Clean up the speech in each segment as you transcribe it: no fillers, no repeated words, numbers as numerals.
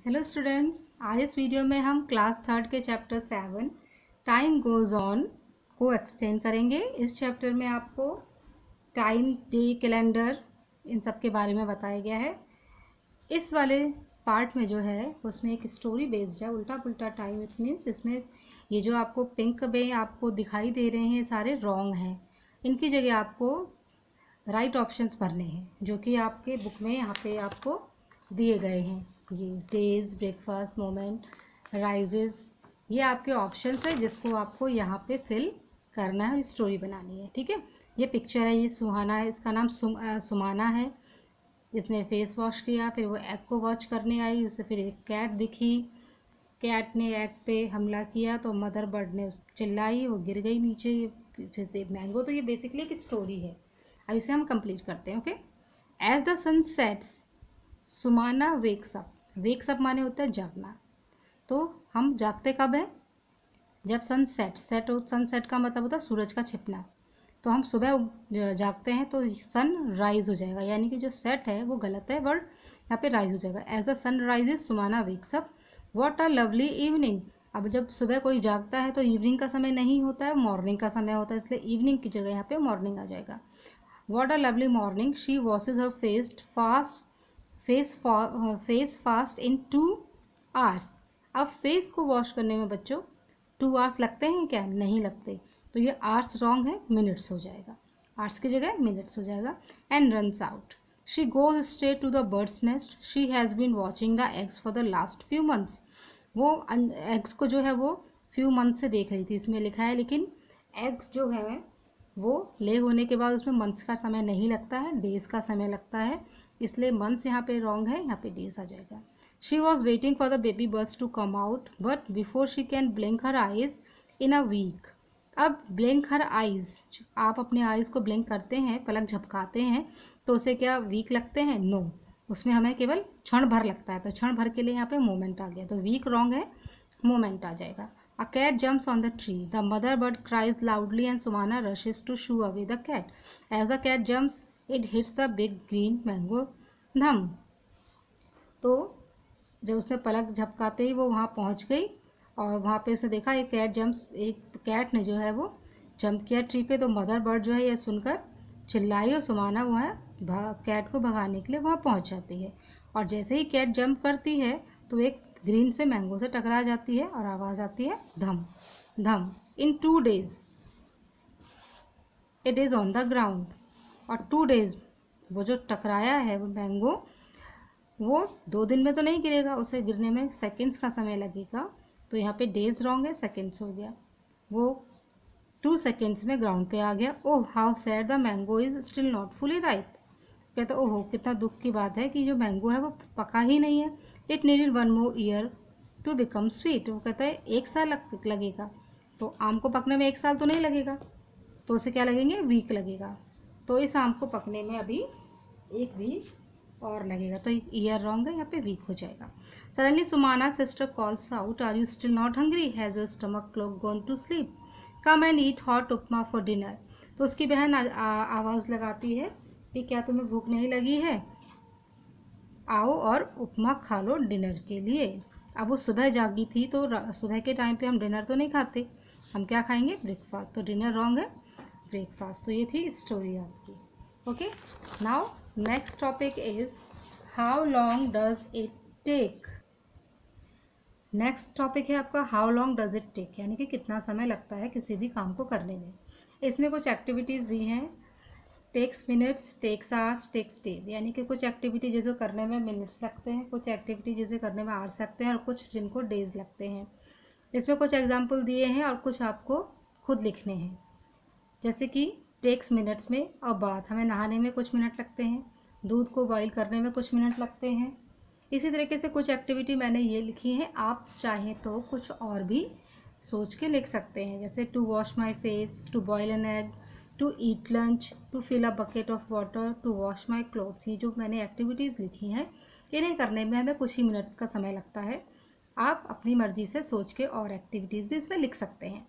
Hello students, आज इस video में हम क्लास थर्ड के चैप्टर 7 टाइम गोज़ ऑन को एक्सप्लेन करेंगे। इस चैप्टर में आपको टाइम, डे, कैलेंडर इन सब के बारे में बताया गया है। इस वाले पार्ट में जो है उसमें एक स्टोरी बेस्ड है। उल्टा पुल्टा टाइम, इट मीन्स इसमें ये जो आपको पिंक में आपको दिखाई दे रहे हैं सारे रॉन्ग हैं। इनकी जगह आपको राइट ऑप्शंस भरने हैं जो कि आपके बुक में यहाँ पे आपको दिए गए हैं। ये डेज, ब्रेकफास्ट, मोमेंट, राइजेस, ये आपके ऑप्शंस है जिसको आपको यहाँ पे फिल करना है और स्टोरी बनानी है। ठीक है, ये पिक्चर है, ये सुहाना है, इसका नाम सुमाना है। इसने फेस वॉश किया, फिर वो एग को वॉच करने आई, उसे फिर एक कैट दिखी। कैट ने एग पे हमला किया तो मदर बर्ड ने चिल्लाई, वो गिर गई नीचे। ये फिर से मैंगो। तो ये बेसिकली एक स्टोरी है। अब इसे हम कंप्लीट करते हैं। Okay. As the sun sets Sumana wakes up. Wakes up माने होता है जागना। तो हम जागते कब हैं? जब सन सनसेट का मतलब होता है सूरज का छिपना। तो हम सुबह जागते हैं तो सन राइज हो जाएगा, यानी कि जो सेट है वो गलत है, वर्ड यहाँ पे राइज हो जाएगा। As the sun rises Sumana wakes up, what a lovely evening. अब जब सुबह कोई जागता है तो इवनिंग का समय नहीं होता है, मॉर्निंग का समय होता है, इसलिए इवनिंग की जगह यहाँ पे मॉर्निंग आ जाएगा। What a lovely morning, she washes her face fast in 2 hours. अब फेस को वॉश करने में बच्चों 2 आवर्स लगते हैं क्या? नहीं लगते। तो ये आवर्स रॉन्ग है, मिनट्स हो जाएगा। आवर्स की जगह मिनट्स हो जाएगा। And runs out, she goes straight to the birds nest, she has been watching the eggs for the last few months. वो एग्स को जो है वो फ्यू मंथ से देख रही थी, इसमें लिखा है, लेकिन एग्स जो है वो ले होने के बाद उसमें मंथ्स का समय नहीं लगता है, डेज का समय लगता है, इसलिए मंथ्स यहाँ पे रॉन्ग है, यहाँ पे डेज आ जाएगा। She was waiting for the baby birds to come out but before she can blink her eyes in a week. अब ब्लिंक हर आइज, आप अपने आइज को ब्लिंक करते हैं, पलक झपकाते हैं, तो उसे क्या वीक लगते हैं? नो, उसमें हमें केवल क्षण भर लगता है। तो क्षण भर के लिए यहाँ पे मोमेंट आ गया, तो वीक रॉन्ग है, मोमेंट आ जाएगा। A cat jumps on the tree. The mother bird cries loudly and Sumana rushes to shoo away the cat. As the cat jumps, it hits the big green mango dham. तो जब उसने पलक झपकाते ही वो वहाँ पहुँच गई और वहाँ पे उसने देखा एक कैट ने जो है वो जंप किया ट्री पे। तो मदर बर्ड जो है ये सुनकर चिल्लाई और सुमाना वो है कैट को भगाने के लिए वहाँ पहुँच जाती है। और जैसे ही कैट जंप करती है तो एक ग्रीन से मैंगो से टकरा जाती है और आवाज़ आती है धम धम। इन 2 days it is on the ground. और 2 days वो जो टकराया है वो मैंगो, वो 2 दिन में तो नहीं गिरेगा, उसे गिरने में सेकंड्स का समय लगेगा। तो यहाँ पे डेज रॉन्ग है, सेकंड्स हो गया। वो 2 seconds में ग्राउंड पे आ गया। Oh how sad the mango is still not fully ripe. कहते ओहो कितना दुख की बात है कि जो मैंगो है वो पका ही नहीं है। It needed 1 more year to become sweet. वो कहता है 1 साल लगेगा। तो आम को पकने में 1 साल तो नहीं लगेगा, तो उसे क्या लगेंगे? वीक लगेगा। तो इस आम को पकने में अभी 1 वीक और लगेगा। तो ईयर रॉन्ग है, यहाँ पे वीक हो जाएगा। Suddenly Sumana sister calls out, are you still not hungry? Has your stomach clock gone to sleep? Come and eat hot upma for dinner. तो उसकी बहन आवाज़ लगाती है कि क्या तुम्हें भूख नहीं लगी है? आओ और उपमा खा लो डिनर के लिए। अब वो सुबह जागी थी तो सुबह के टाइम पे हम डिनर तो नहीं खाते, हम क्या खाएंगे? ब्रेकफास्ट। तो डिनर रॉन्ग है, ब्रेकफास्ट। तो ये थी स्टोरी आपकी। Okay, now next topic is how long does it take. Next topic है आपका how long does it take, यानी कि कितना समय लगता है किसी भी काम को करने में। इसमें कुछ एक्टिविटीज़ दी हैं, takes minutes, takes hours, takes days, यानी कि कुछ एक्टिविटी जैसे करने में मिनट्स लगते हैं, कुछ एक्टिविटी जैसे करने में आवर्स लगते हैं और कुछ जिनको डेज लगते हैं। इसमें कुछ एग्जांपल दिए हैं और कुछ आपको खुद लिखने हैं। जैसे कि टेक्स मिनट्स में और बाथ, हमें नहाने में कुछ मिनट लगते हैं, दूध को बॉईल करने में कुछ मिनट लगते हैं। इसी तरीके से कुछ एक्टिविटी मैंने ये लिखी है, आप चाहें तो कुछ और भी सोच के लिख सकते हैं। जैसे to wash my face, to boil an egg, to eat lunch, to fill a bucket of water, to wash my clothes. ये जो मैंने एक्टिविटीज़ लिखी हैं इन्हें करने में हमें कुछ ही मिनट्स का समय लगता है। आप अपनी मर्जी से सोच के और एक्टिविटीज़ भी इसमें लिख सकते हैं।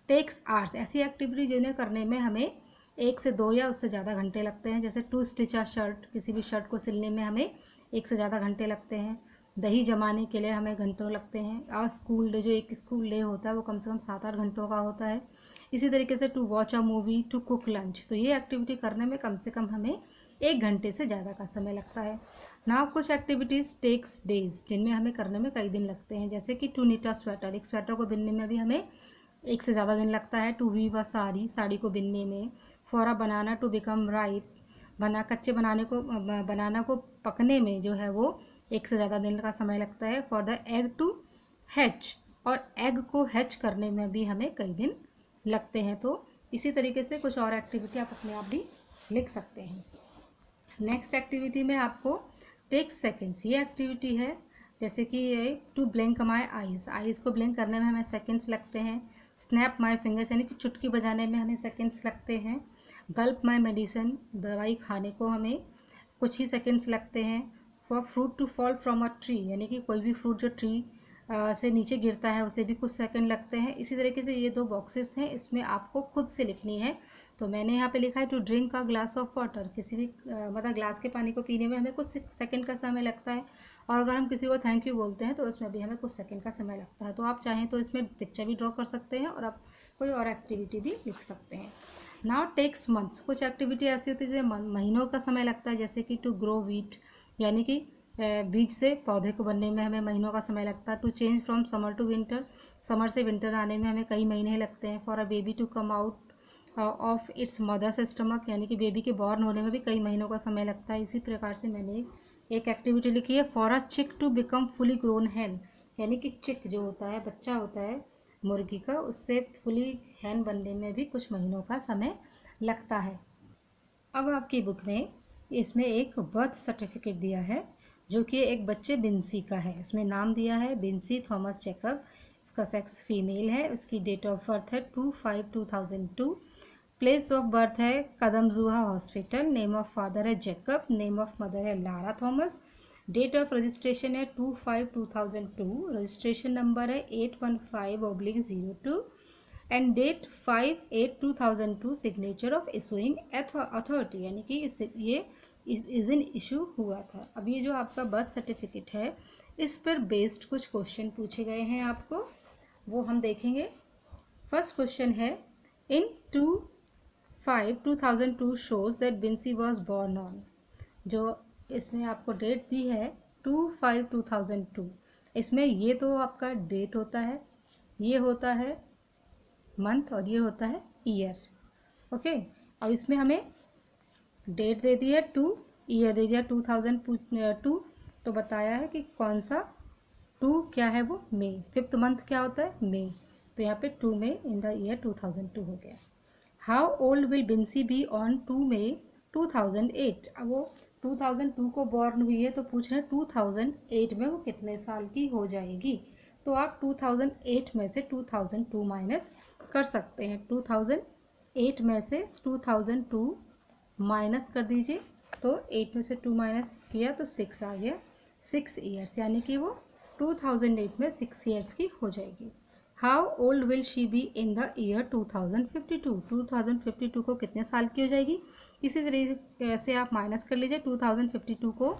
टेक्स आवर्स, ऐसी एक्टिविटी जिन्हें करने में हमें 1 से 2 या उससे ज़्यादा घंटे लगते हैं। जैसे टू स्टिच अ शर्ट, किसी भी शर्ट को सिलने में हमें 1 से ज़्यादा घंटे लगते हैं। दही जमाने के लिए हमें घंटों लगते हैं। और स्कूल डे, जो एक स्कूल डे होता है वो कम से कम 7-8 घंटों का होता है। इसी तरीके से to watch a movie, to cook lunch, तो ये एक्टिविटी करने में कम से कम हमें 1 घंटे से ज़्यादा का समय लगता है। ना कुछ एक्टिविटीज़ टेक्स डेज, जिनमें हमें करने में कई दिन लगते हैं, जैसे कि टू नीट अ स्वेटर, एक स्वेटर को बिनने में भी हमें 1 से ज़्यादा दिन लगता है। To weave a sari, sari को बिनने में। For a banana to become ripe, कच्चे बनाना को पकने में जो है वो 1 से ज़्यादा दिन का समय लगता है। For the egg to hatch, और एग को हैच करने में भी हमें कई दिन लगते हैं। तो इसी तरीके से कुछ और एक्टिविटी आप अपने आप भी लिख सकते हैं। नेक्स्ट एक्टिविटी में आपको टेक सेकेंड्स, ये एक्टिविटी है, जैसे कि ये to blink my eyes, eyes को ब्लिंक करने में हमें सेकेंड्स लगते हैं। स्नैप माई फिंगर्स, यानी कि चुटकी बजाने में हमें सेकेंड्स लगते हैं। गल्प माई मेडिसिन, दवाई खाने को हमें कुछ ही सेकेंड्स लगते हैं। For fruit to fall from a tree, यानी कि कोई भी फ्रूट जो ट्री से नीचे गिरता है उसे भी कुछ सेकंड लगते हैं। इसी तरीके से ये 2 बॉक्सेस हैं, इसमें आपको खुद से लिखनी है। तो मैंने यहाँ पे लिखा है to drink a glass of water, किसी भी मतलब ग्लास के पानी को पीने में हमें कुछ सेकंड का समय लगता है। और अगर हम किसी को थैंक यू बोलते हैं तो उसमें भी हमें कुछ सेकंड का समय लगता है। तो आप चाहें तो इसमें पिक्चर भी ड्रॉ कर सकते हैं और आप कोई और एक्टिविटी भी लिख सकते हैं। नाउ टेक्स मंथ्स, कुछ एक्टिविटी ऐसी होती है जिसमें महीनों का समय लगता है, जैसे कि टू ग्रो वीट, यानी कि बीज से पौधे को बनने में हमें महीनों का समय लगता है। To change from summer to winter, summer से विंटर आने में हमें कई महीने लगते हैं। For a baby to come out of its mother's stomach, यानी कि बेबी के बॉर्न होने में भी कई महीनों का समय लगता है। इसी प्रकार से मैंने एक एक्टिविटी लिखी है, फॉर अ चिक टू बिकम फुली ग्रोन हैन, यानी कि चिक जो होता है, बच्चा होता है मुर्गी का, उससे फुली हैन बनने में भी कुछ महीनों का समय लगता है। अब आपकी बुक में इसमें एक बर्थ सर्टिफिकेट दिया है, जो कि एक बच्चे बिंसी का है। इसमें नाम दिया है बिंसी थॉमस जैकब, इसका सेक्स फीमेल है, उसकी डेट ऑफ बर्थ है 2/5/2002, प्लेस ऑफ बर्थ है Kadamjuha hospital, name of father है जैकब, नेम ऑफ मदर है Lara Thomas, date of registration है 2/5/2002, रजिस्ट्रेशन नंबर है 815/02 and date 5/8/2002, signature of issuing authority, यानी कि ये इस दिन इशू हुआ था। अब ये जो आपका बर्थ सर्टिफिकेट है, इस पर बेस्ड कुछ क्वेश्चन पूछे गए हैं आपको, वो हम देखेंगे। फर्स्ट क्वेश्चन है, in 2/5/2002 shows that Binsy was born on, जो इसमें आपको डेट दी है 2/5/2002, इसमें ये तो आपका डेट होता है, ये होता है मंथ और ये होता है ईयर। ओके, अब इसमें हमें डेट दे दी है 2, ईयर दे दिया 2002, तो बताया है कि कौन सा 2 क्या है, वो मई, 5th मंथ क्या होता है, मई, तो यहाँ पे 2 मई इन द ईयर 2002 हो गया। How old will Binsy be on 2 May 2008, अब वो 2002 को बॉर्न हुई है, तो पूछ रहे हैं 2008 में वो कितने साल की हो जाएगी। तो आप 2008 में से 2002 माइनस कर सकते हैं। 2008 में से 2002 माइनस कर दीजिए, तो 8 में से 2 माइनस किया तो 6 आ गया, 6 ईयर्स, यानी कि वो 2008 में 6 ईयर्स की हो जाएगी। How old will she be in the year 2052, 2052 को कितने साल की हो जाएगी। इसी तरीके से आप माइनस कर लीजिए, 2052 को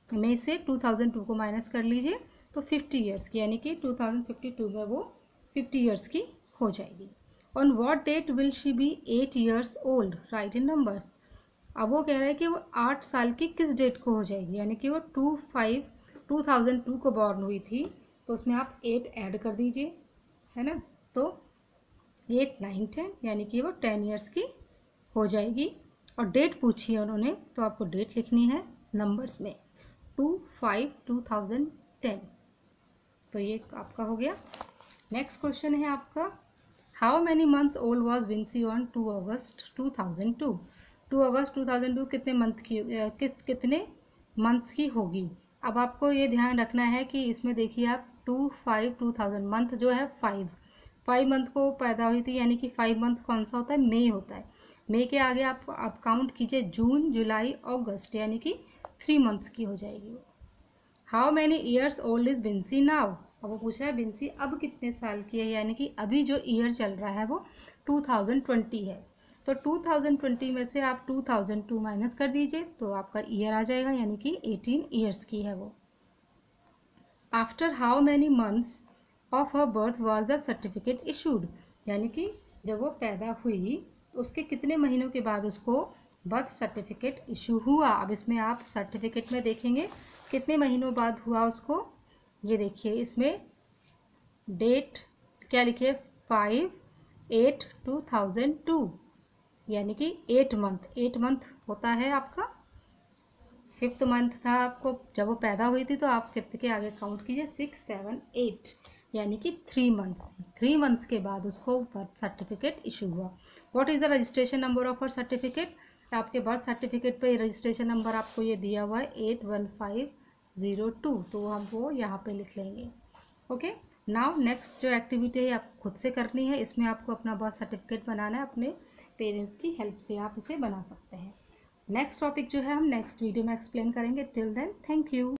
में से 2002 को माइनस कर लीजिए, तो 50 ईयर्स की, यानी कि 2052 में वो 50 ईयर्स की हो जाएगी। On what date will she be 8 years old, write in numbers, अब वो कह रहा है कि वो 8 साल की किस डेट को हो जाएगी, यानी कि वो 2002 को बॉर्न हुई थी, तो उसमें आप 8 ऐड कर दीजिए, है ना, तो 8, 9, 10, यानी कि वो 10 ईयर्स की हो जाएगी। और डेट पूछी है उन्होंने, तो आपको डेट लिखनी है नंबर्स में, 2/5/2010, तो ये आपका हो गया। नेक्स्ट क्वेश्चन है आपका, how many months old was Vinci on 2 अगस्त 2002, 2 अगस्त 2002 कितने मंथ की, कितने मंथ्स की होगी। अब आपको ये ध्यान रखना है कि इसमें देखिए आप 2/5/2000, मंथ जो है 5 मंथ को पैदा हुई थी, यानी कि 5 मंथ कौन सा होता है, मई होता है। मई के आगे आप काउंट कीजिए जून, जुलाई, अगस्त, यानी कि 3 मंथ्स की हो जाएगी। How many years old is Binsy now, अब वो पूछ रहा है बिंसी अब कितने साल की है, यानी कि अभी जो ईयर चल रहा है वो 2020 है, तो 2020 में से आप 2002 माइनस कर दीजिए, तो आपका ईयर आ जाएगा, यानी कि 18 ईयर्स की है वो। After how many months of her birth was the certificate issued, यानी कि जब वो पैदा हुई तो उसके कितने महीनों के बाद उसको बर्थ सर्टिफिकेट इशू हुआ। अब इसमें आप सर्टिफिकेट में देखेंगे कितने महीनों बाद हुआ उसको। ये देखिए इसमें डेट क्या लिखे, 5/8/2002, यानी कि 8 मंथ होता है आपका। 5th मंथ था आपको जब वो पैदा हुई थी, तो आप 5th के आगे काउंट कीजिए, 6, 7, 8, यानी कि 3 मंथ्स के बाद उसको बर्थ सर्टिफिकेट इशू हुआ। What is the registration number of her certificate, आपके बर्थ सर्टिफिकेट पे रजिस्ट्रेशन नंबर आपको ये दिया हुआ है 81502, तो हम वो यहाँ पे लिख लेंगे। ओके, नाउ नेक्स्ट जो एक्टिविटी है आप खुद से करनी है, इसमें आपको अपना बर्थ सर्टिफिकेट बनाना है, अपने पेरेंट्स की हेल्प से आप इसे बना सकते हैं। नेक्स्ट टॉपिक जो है हम नेक्स्ट वीडियो में एक्सप्लेन करेंगे। Till then thank you.